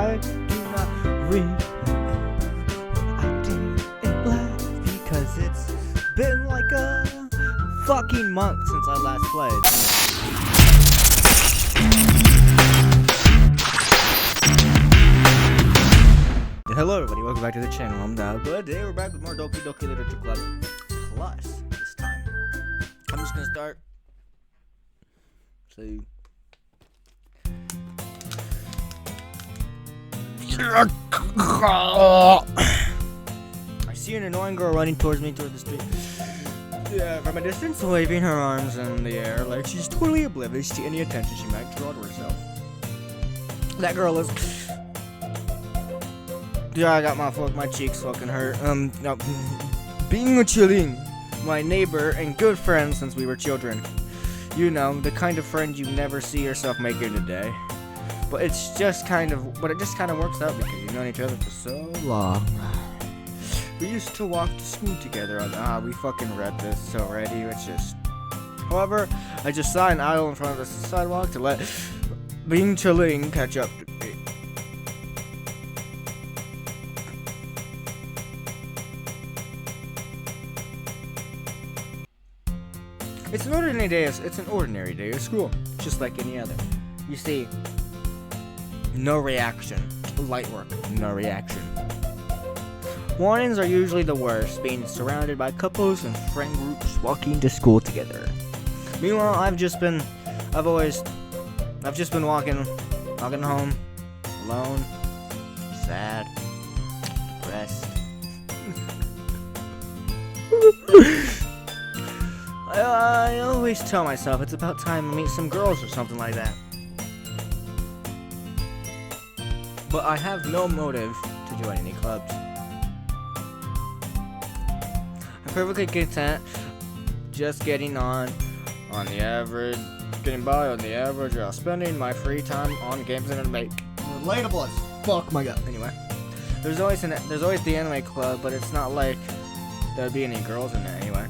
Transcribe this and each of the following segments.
I do not remember what I did last, because it's been like a fucking month since I last played. Hello everybody, welcome back to the channel. I'm Dow, but today we're back with more Doki Literature Club Plus this time. I'm just gonna start. So I see an annoying girl running towards me towards the street. Yeah, from a distance, waving her arms in the air like she's totally oblivious to any attention she might draw to herself. That girl is. Yeah, I got my cheeks fucking hurt. No, being a chilling, my neighbor and good friend since we were children. You know, the kind of friend you never see yourself making today. But it just kind of works out because you've known each other for so long. We used to walk to school together we fucking read this already, it's just. However, I just saw an idol in front of the sidewalk to let being chilling catch up to me. It's an ordinary day of school, just like any other. You see, no reaction. Light work, no reaction. Mornings are usually the worst, being surrounded by couples and friend groups walking to school together. Meanwhile, I've just been walking home, alone, sad, depressed. I always tell myself it's about time to meet some girls or something like that. But I have no motive to join any clubs. I'm perfectly content just getting by on the average while spending my free time on games and anime. Relatable as fuck, my god. Anyway, there's always the anime club, but it's not like there'd be any girls in there anyway.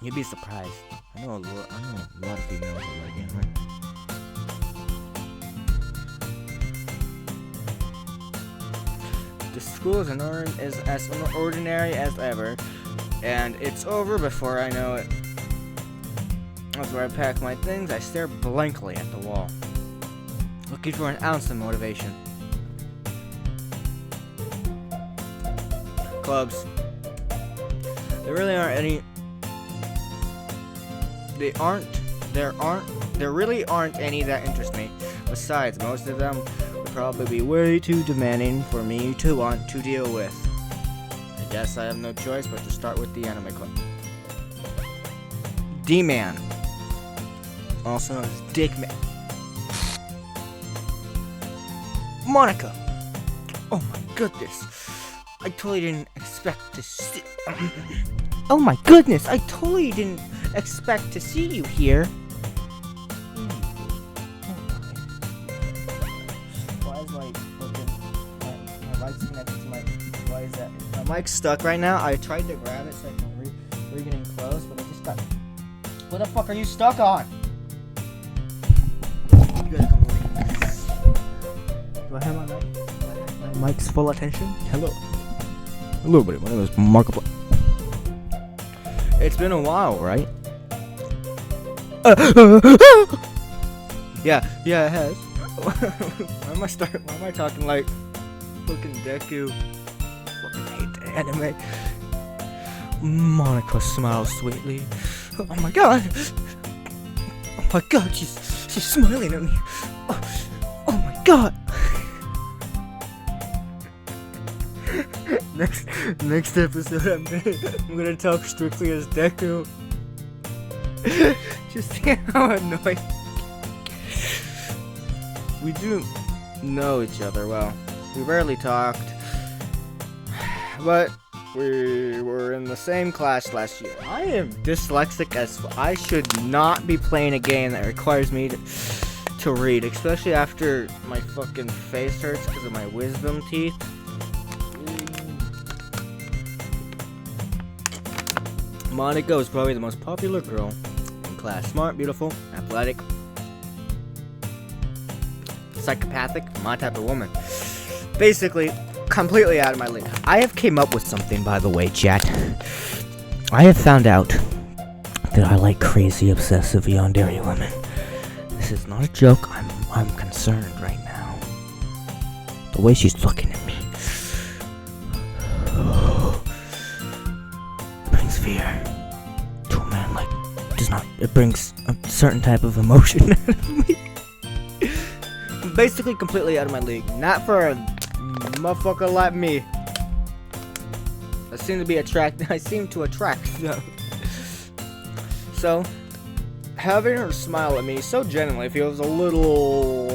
You'd be surprised. I know a lot of females that like anime. The school is as ordinary as ever, and it's over before I know it. That's where I pack my things. I stare blankly at the wall, looking for an ounce of motivation. Clubs. There really aren't any. There really aren't any that interest me. Besides, most of them would probably be way too demanding for me to want to deal with. I guess I have no choice but to start with the anime club. D-Man, also known as Dickman. Monica. Oh my goodness. I totally didn't expect to see. Oh my goodness, I totally didn't expect to see you here. Why is my mic's connected to my? Why is that? My mic's stuck right now. I tried to grab it so I can we're getting close, but it just got. What the fuck are you stuck on? You gotta come with me. Do I have my mic? My mic's full attention. Hello, everybody. My name is Markiplier. It's been a while, right? Yeah, it has. Why am I talking like fucking Deku? Fucking hate the anime. Monica smiles sweetly. Oh my god! Oh my god, she's smiling at me. Oh my god! Next episode, I'm gonna talk strictly as Deku. Just see how annoying. We do know each other well. We rarely talked, but we were in the same class last year. I am dyslexic as I should not be playing a game that requires me to read, especially after my fucking face hurts because of my wisdom teeth. Monica was probably the most popular girl in class. Smart, beautiful, athletic. psychopathic, my type of woman. Basically, completely out of my league. I have came up with something, by the way, chat. I have found out that I like crazy, obsessive yandere women. This is not a joke. I'm concerned right now. The way she's looking at me brings fear to a man. Like, does not. It brings a certain type of emotion out of me. I'm basically completely out of my league. Not for a motherfucker like me. I seem to attract. So, having her smile at me so genuinely feels a little.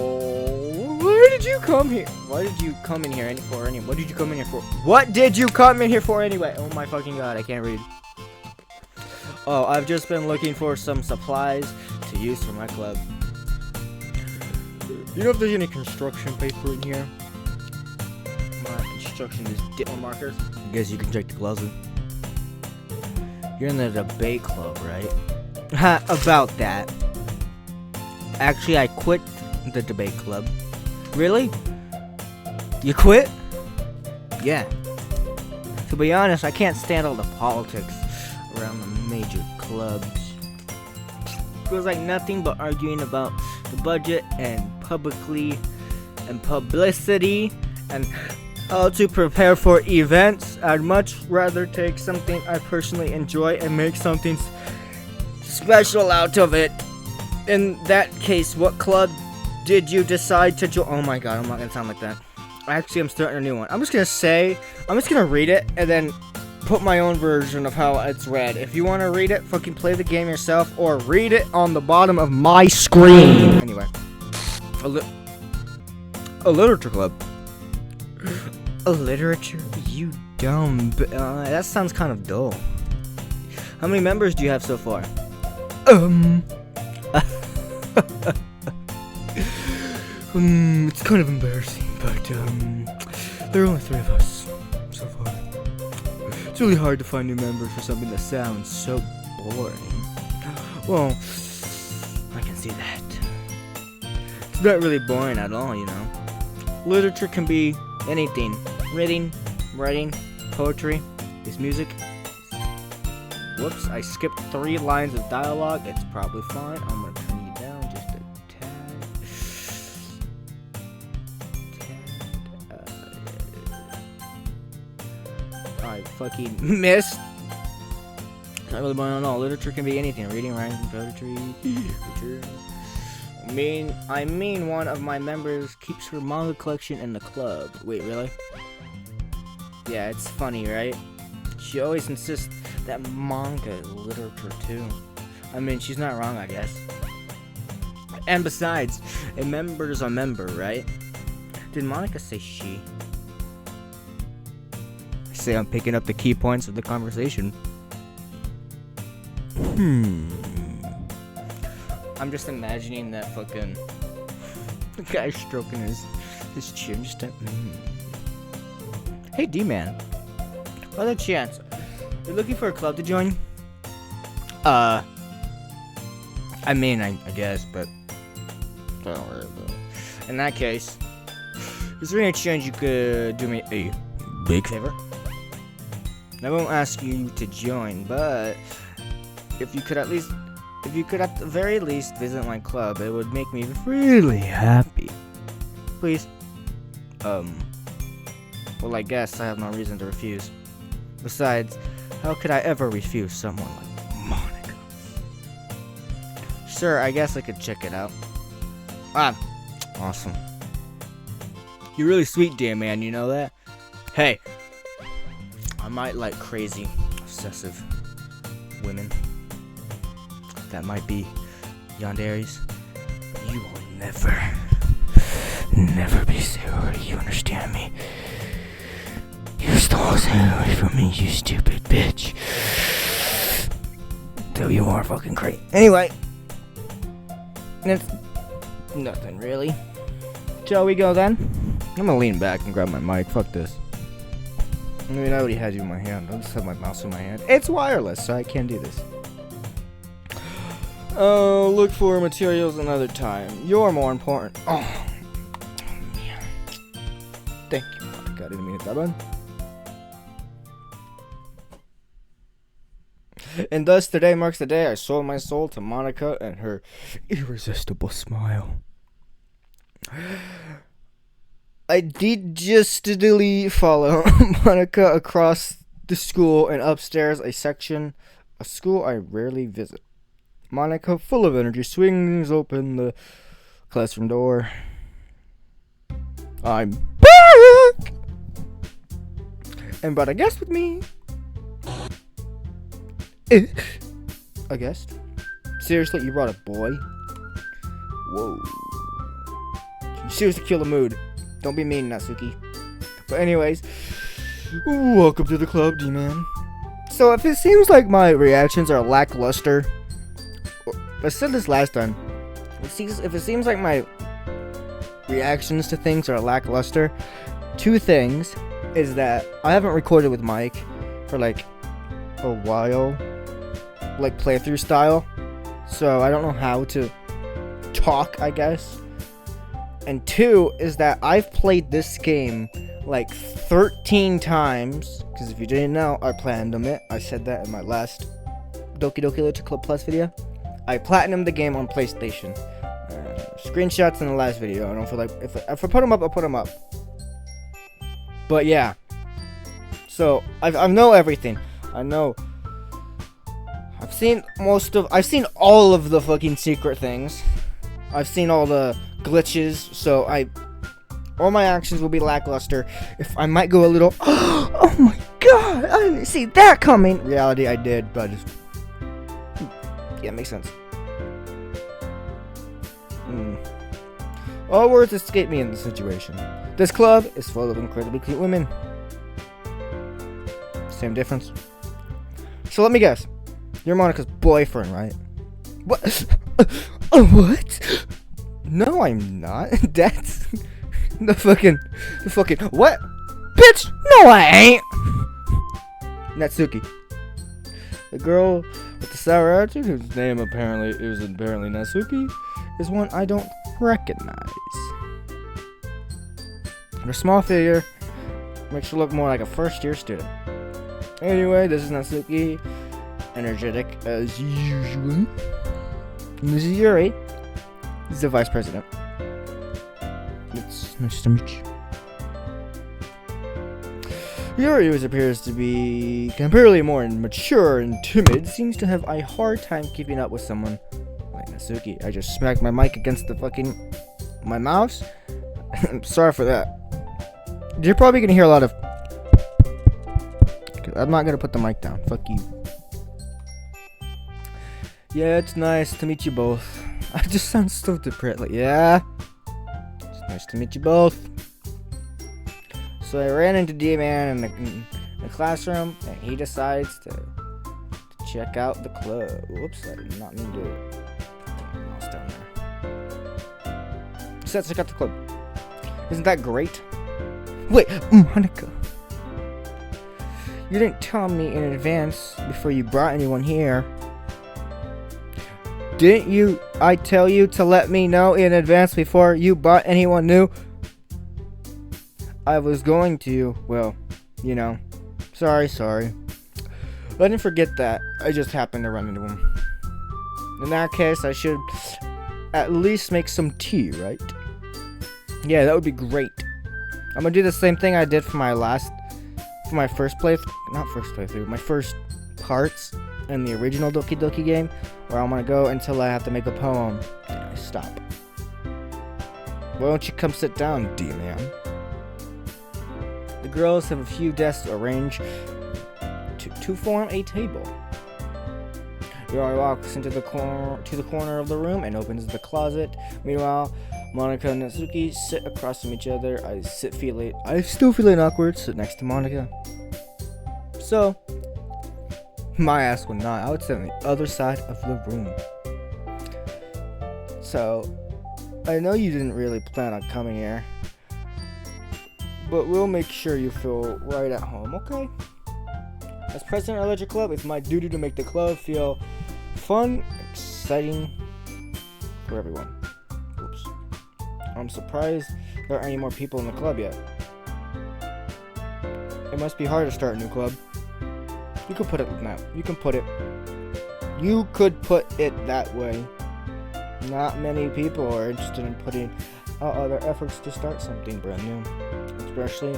Why did you come here? What did you come in here for anyway? What did you come in here for anyway? Oh my fucking god, I can't read. Oh, I've just been looking for some supplies to use for my club. You know if there's any construction paper in here? My construction is dipper markers. I guess you can check the closet. You're in the debate club, right? Ha, about that. Actually, I quit the debate club. Really? You quit? Yeah. To be honest, I can't stand all the politics around the major clubs. Feels like nothing but arguing about the budget and publicity and how to prepare for events. I'd much rather take something I personally enjoy and make something special out of it. In that case, what club did you decide to join? Oh my god, I'm not gonna sound like that. Actually, I'm starting a new one. I'm just gonna read it and then put my own version of how it's read. If you want to read it, fucking play the game yourself or read it on the bottom of my screen. Anyway, a literature club. A literature? You dumb. That sounds kind of dull. How many members do you have so far? It's kind of embarrassing, but there are only 3 of us so far. It's really hard to find new members for something that sounds so boring. Well, I can see that. It's not really boring at all, you know. Literature can be anything. Reading, writing, poetry, is music. Whoops, I skipped 3 lines of dialogue. It's probably fine. I'm gonna turn you down just a tad. I fucking missed. Not really boring at all. Literature can be anything. Reading, writing, poetry, literature. I mean, one of my members keeps her manga collection in the club. Wait, really? Yeah, it's funny, right? She always insists that manga is literature too. I mean, she's not wrong, I guess. And besides, a member's a member, right? Did Monica say she? I say I'm picking up the key points of the conversation. I'm just imagining that fucking guy stroking his chin. Just Hey, D-Man. What a chance. You're looking for a club to join? I mean, I guess, but don't worry about it. In that case, is there any chance you could do me a big favor? I won't ask you to join, but if you could at the very least visit my club, it would make me really happy. Please. Well, I guess I have no reason to refuse. Besides, how could I ever refuse someone like Monica? Sure, I guess I could check it out. Awesome. You're really sweet, dear man, you know that? Hey, I might like crazy, obsessive women. That might be yanderes. You will never be sorry, you understand me? You stole something away from me, you stupid bitch. Though you are fucking crazy. Anyway, it's nothing really. Shall we go then? I'm gonna lean back and grab my mic. Fuck this. I mean, I already had you in my hand. I'll just have my mouse in my hand. It's wireless, so I can't do this. Oh, look for materials another time. You're more important. Oh. I didn't mean to hit that button. And thus, today marks the day I sold my soul to Monica and her irresistible smile. I did justly follow Monica across the school and upstairs a school I rarely visit. Monica, full of energy, swings open the classroom door. I'm back! And brought a guest with me. A guest? Seriously, you brought a boy? Whoa. You seriously kill the mood. Don't be mean, Natsuki. But anyways, welcome to the club, D-Man. So if it seems like my reactions are lackluster, I said this last time. If it seems like my reactions to things are lackluster, two things is that I haven't recorded with Mike for like a while, like playthrough style, so I don't know how to talk, I guess. And two is that I've played this game like 13 times, because if you didn't know, I platinumed it. I said that in my last Doki Doki Literature Club Plus video. I platinumed the game on PlayStation. Screenshots in the last video. I don't feel like if I put them up, I'll put them up. But yeah, so I know everything. I know. I've seen all of the fucking secret things. I've seen all the glitches, so all my actions will be lackluster. If I might go a little, oh my god, I didn't see that coming. Reality, I did, but yeah, it makes sense. All words escape me in this situation. This club is full of incredibly cute women. Same difference. So let me guess. You're Monica's boyfriend, right? What? What? No, I'm not. That's the fucking what? Bitch! No, I ain't. Natsuki, the girl with the sour attitude, whose name apparently Natsuki, is one I don't recognize. Her small figure makes her look more like a first-year student. Anyway, this is Natsuki, energetic as usual. And this is Yuri. He's the vice president. It's nice to meet you. Yuri, who appears to be comparatively more mature and timid, seems to have a hard time keeping up with someone like Natsuki. I just smacked my mic against my mouse. I'm sorry for that. You're probably gonna hear a lot of. I'm not gonna put the mic down. Fuck you. Yeah, it's nice to meet you both. I just sound so depressed. Like, yeah. It's nice to meet you both. So I ran into D-Man in the classroom, and he decides to check out the club. Whoops, I did not mean to do it. Mouse down there. So let's check out the club. Isn't that great? Wait, Monica. You didn't tell me in advance before you brought anyone here. Didn't you? I tell you to let me know in advance before you brought anyone new. I was going to. Well, you know. Sorry. I didn't forget that. I just happened to run into him. In that case, I should at least make some tea, right? Yeah, that would be great. I'm gonna do the same thing I did for my first playthrough, my first parts in the original Doki Doki game, where I'm gonna go until I have to make a poem. Then I stop. Why don't you come sit down, D-Man? The girls have a few desks arranged to form a table. Yuri walks into the corner of the room and opens the closet. Meanwhile, Monica and Natsuki sit across from each other. I still feeling awkward, sit next to Monica. So, my ass would not. I would sit on the other side of the room. So, I know you didn't really plan on coming here, but we'll make sure you feel right at home, okay? As president of the Ledger Club, it's my duty to make the club feel fun, exciting for everyone. Oops. I'm surprised there aren't any more people in the club yet. It must be hard to start a new club. You could put it now. You could put it that way. Not many people are interested in putting out other efforts to start something brand new, especially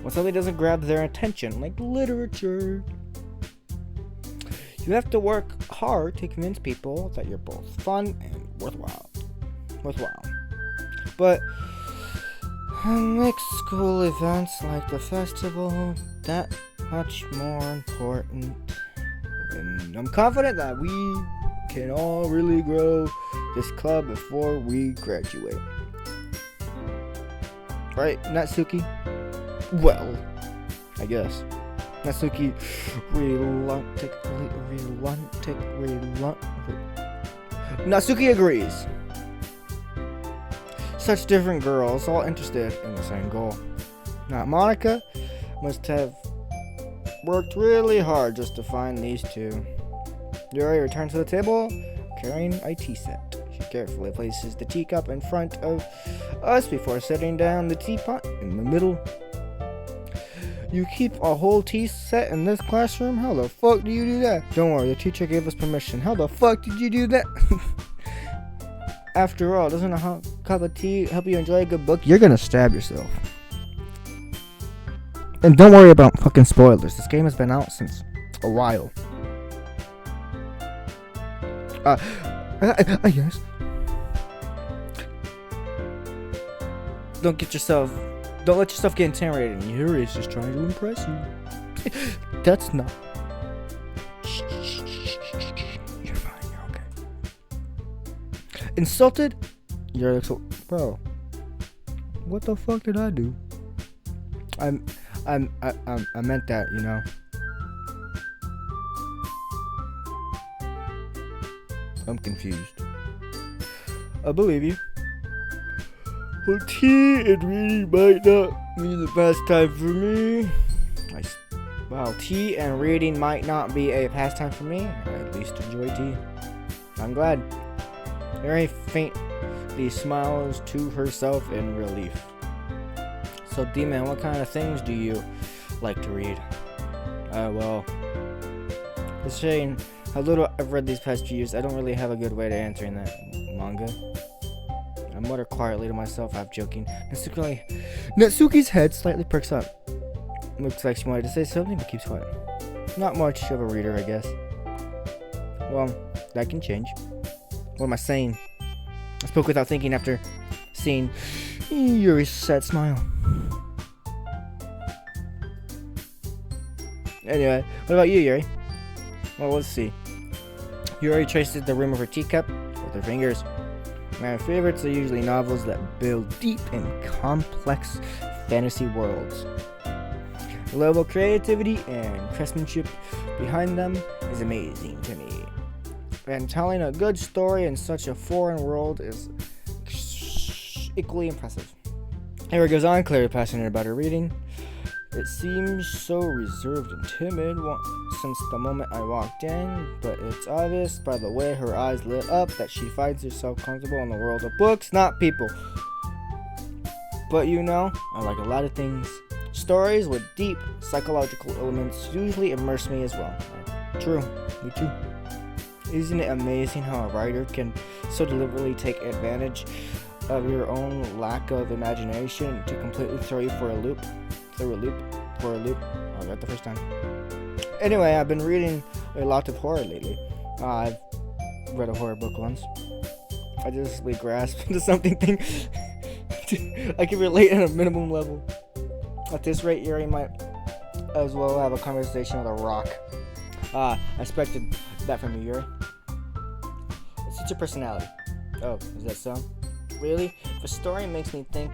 when something doesn't grab their attention, like literature. You have to work hard to convince people that you're both fun and worthwhile. But make school events like the festival that much more important. And I'm confident that we can all really grow this club before we graduate. Right, Natsuki? Well, I guess. Natsuki Natsuki agrees. Such different girls, all interested in the same goal. Now, Monica must have worked really hard just to find these two. Yuri returns to the table, carrying a tea set. She carefully places the teacup in front of us before setting down the teapot in the middle. You keep a whole tea set in this classroom? How the fuck do you do that? Don't worry, the teacher gave us permission. How the fuck did you do that? After all, doesn't a cup of tea help you enjoy a good book? You're gonna stab yourself. And don't worry about fucking spoilers. This game has been out since a while. Yes. Don't let yourself get intimidated. Yuri's just trying to impress you. That's not. You're fine. You're okay. Insulted? Yuri looks. Bro. What the fuck did I do? I meant that, you know. I'm confused. I believe you. Well, tea and reading might not be the pastime for me. Wow, tea and reading might not be a pastime for me. I at least enjoy tea. I'm glad. Very faintly smiles to herself in relief. So, D-Man, what kind of things do you like to read? Well, it's saying how little I've read these past few years, I don't really have a good way to answering that. Manga? I mutter quietly to myself, half joking. Natsuki's head slightly perks up. Looks like she wanted to say something, but keeps quiet. Not much of a reader, I guess. Well, that can change. What am I saying? I spoke without thinking after seeing Yuri's sad smile. Anyway, what about you, Yuri? Well, let's see. Yuri traces the rim of her teacup with her fingers. My favorites are usually novels that build deep and complex fantasy worlds. The level of creativity and craftsmanship behind them is amazing to me. And telling a good story in such a foreign world is equally impressive. Yuri goes on, clearly passionate about her reading. It seems so reserved and timid since the moment I walked in, but it's obvious by the way her eyes lit up that she finds herself comfortable in the world of books, not people. But you know, I like a lot of things. Stories with deep psychological elements usually immerse me as well. True, me too. Isn't it amazing how a writer can so deliberately take advantage of your own lack of imagination to completely throw you for a loop? Oh, I got the first time. Anyway, I've been reading a lot of horror lately. I've read a horror book once. I just grasped into something I can relate at a minimum level. At this rate, Yuri might as well have a conversation with a rock. I expected that from you, Yuri. It's such a personality. Oh, is that so? Really? If a story makes me think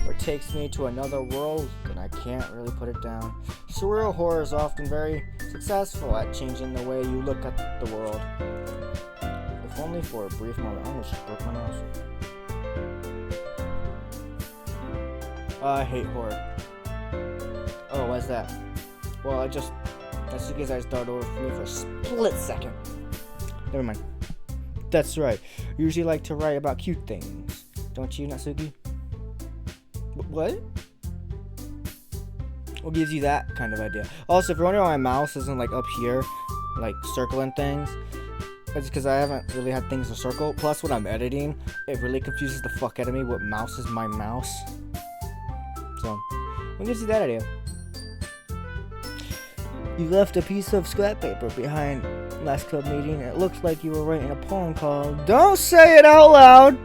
or takes me to another world, then I can't really put it down. Surreal horror is often very successful at changing the way you look at the world. If only for a brief moment. I almost broke my nose. I hate horror. Oh, why's that? Well, Natsuki's eyes darted over for me for a split second. Never mind. That's right. You usually like to write about cute things, don't you, Natsuki? What? What gives you that kind of idea? Also, if you're wondering why my mouse isn't like up here, like circling things, it's because I haven't really had things to circle. Plus, when I'm editing, it really confuses the fuck out of me what mouse is my mouse. So, what gives you that idea? You left a piece of scrap paper behind last club meeting. It looks like you were writing a poem called "Don't Say It Out Loud."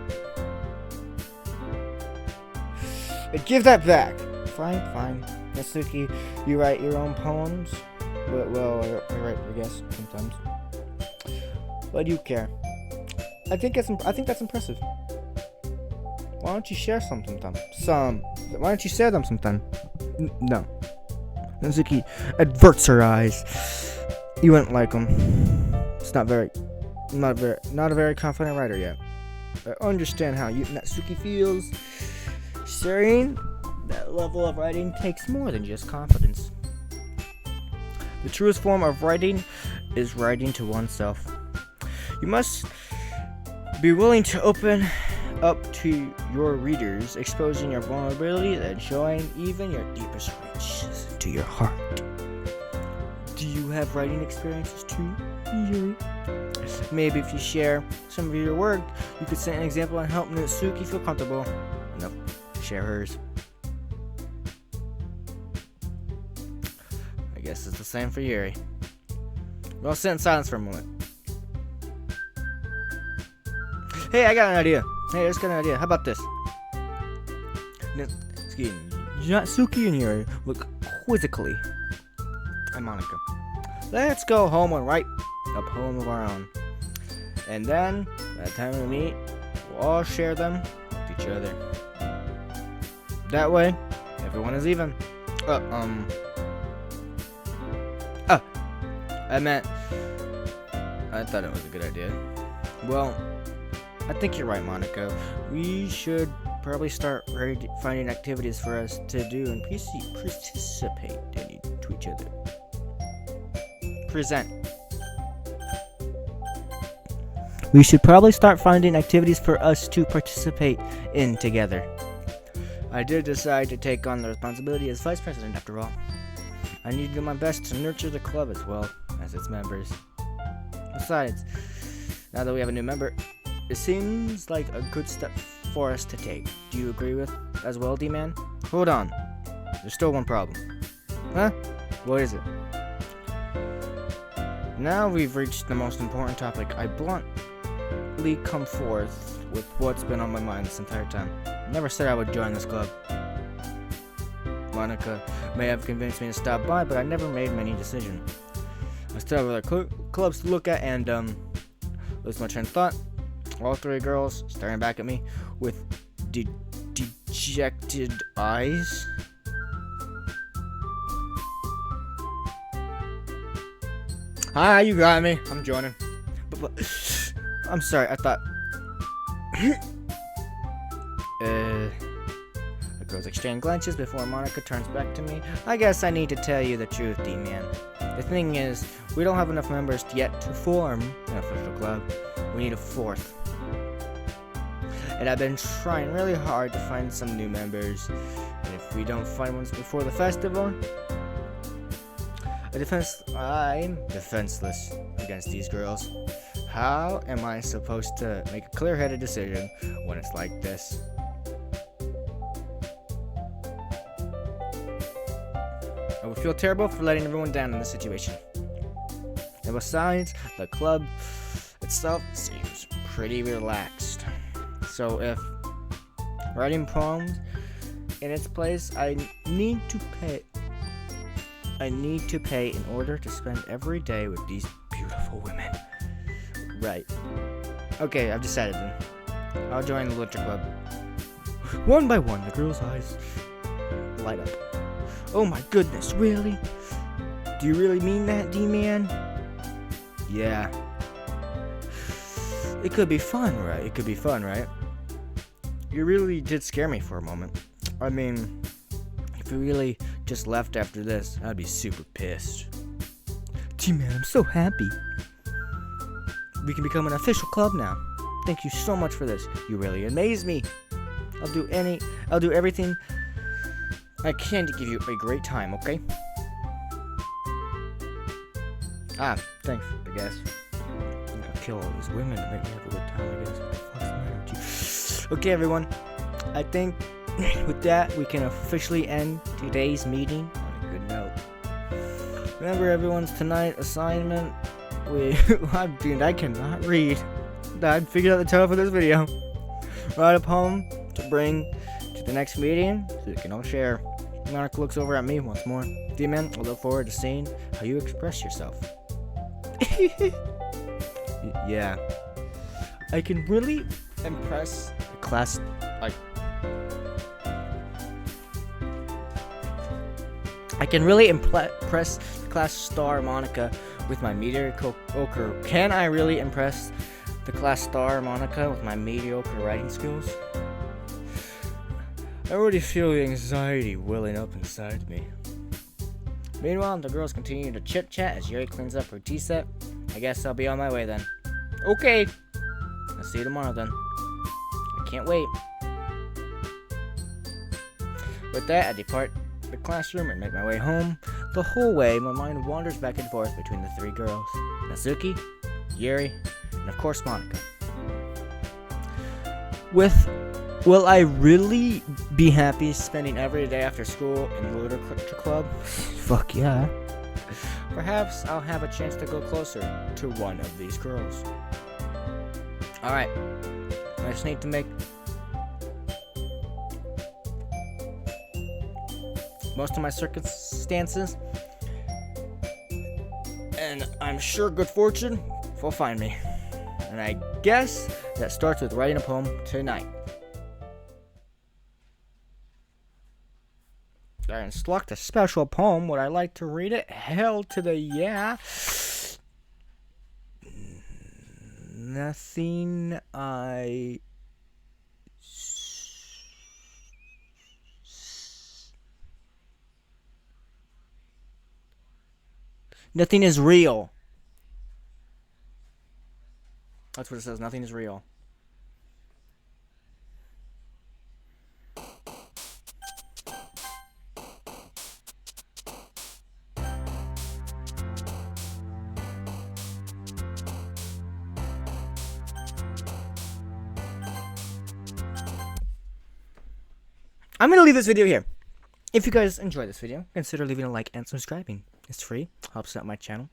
Give that back. Fine. Natsuki, you write your own poems? Well, I write, I guess, sometimes. Why do you care? I think that's impressive. Why don't you share some sometime? Why don't you share them sometime? No. Natsuki averts her eyes. You wouldn't like them. It's not a very confident writer yet. I understand how Natsuki feels. Sharing that level of writing takes more than just confidence. The truest form of writing is writing to oneself. You must be willing to open up to your readers, exposing your vulnerabilities and showing even your deepest reaches into your heart. Do you have writing experiences too, Yuri? Maybe if you share some of your work, you could set an example and help Natsuki feel comfortable. Nope, share hers. I guess it's the same for Yuri. We'll sit in silence for a moment. Hey, I got an idea. How about this? Natsuki and Yuri look quizzically at Monica. Let's go home and write a poem of our own. And then, by the time we meet, we'll all share them with each other. That way, everyone is even. I thought it was a good idea. Well, I think you're right, Monica. We should probably start finding activities for us to do and participate to each other. Present. We should probably start finding activities for us to participate in together. I did decide to take on the responsibility as vice president after all. I need to do my best to nurture the club as well as its members. Besides, now that we have a new member, it seems like a good step for us to take. Do you agree with as well, D-Man? Hold on. There's still one problem. Huh? What is it? Now we've reached the most important topic. I bluntly come forth with what's been on my mind this entire time. I never said I would join this club. Monica may have convinced me to stop by, but I never made many decisions. I still have other clubs to look at and, lose my train of thought. All three girls staring back at me with dejected eyes. Hi, you got me. I'm joining. But I'm sorry, I thought... The girls exchange glances before Monica turns back to me. I guess I need to tell you the truth, D-Man. The thing is, we don't have enough members yet to form an official club. We need a fourth. And I've been trying really hard to find some new members. And if we don't find ones before the festival, I'm defenseless against these girls. How am I supposed to make a clear-headed decision when it's like this? I would feel terrible for letting everyone down in this situation. And besides, the club itself seems pretty relaxed. So if writing poems in its place, I need to pay in order to spend every day with these beautiful women. Right. Okay, I've decided then. I'll join the literature club. One by one, the girl's eyes light up. Oh my goodness, really? Do you really mean that, D-Man? Yeah. It could be fun, right? You really did scare me for a moment. I mean, if you really just left after this, I'd be super pissed. D-Man, I'm so happy. We can become an official club now. Thank you so much for this. You really amaze me. I'll do everything I can give you a great time, okay? Thanks, I guess. I'm gonna kill all these women to make me have a good time, I guess. What the fuck's the matter with you? Okay, everyone. I think with that, we can officially end today's meeting on a good note. Remember everyone's tonight assignment? Dude, I cannot read. I figured out the title for this video. Write a poem to bring to the next meeting so we can all share. Mark looks over at me once more. D-Man, I look forward to seeing how you express yourself. Yeah. I can really impress the class, I can really impress the class star Monica with my mediocre. Can I really impress the class star Monica with my mediocre writing skills? I already feel the anxiety welling up inside me. Meanwhile, the girls continue to chit-chat as Yuri cleans up her tea set. I guess I'll be on my way then. Okay. I'll see you tomorrow then. I can't wait. With that, I depart the classroom and make my way home. The whole way, my mind wanders back and forth between the three girls. Natsuki, Yuri, and of course Monica. Will I really be happy spending every day after school in the literature club? Fuck yeah. Perhaps I'll have a chance to go closer to one of these girls. Alright. I just need to make most of my circumstances, and I'm sure good fortune will find me. And I guess that starts with writing a poem tonight. I instruct a special poem. Would I like to read it? Hell to the yeah. Nothing Nothing is real. That's what it says. Nothing is real. I'm going to leave this video here. If you guys enjoyed this video, consider leaving a like and subscribing. It's free. Helps out my channel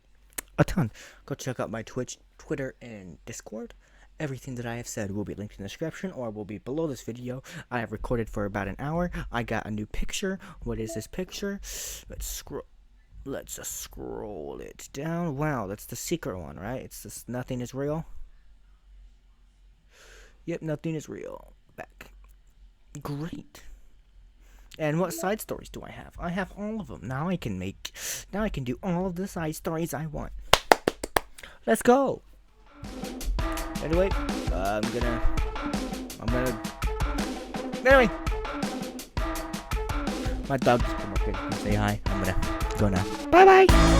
a ton. Go check out my Twitch, Twitter, and Discord. Everything that I have said will be linked in the description or will be below this video. I have recorded for about an hour. I got a new picture. What is this picture? Let's just scroll it down. Wow, that's the secret one, right? It's this nothing is real. Yep, nothing is real. Back. Great. And what side stories do I have? I have all of them. Now I can do all of the side stories I want. Let's go. Anyway, anyway. My dog just come up here and say hi. I'm gonna go now. Bye bye.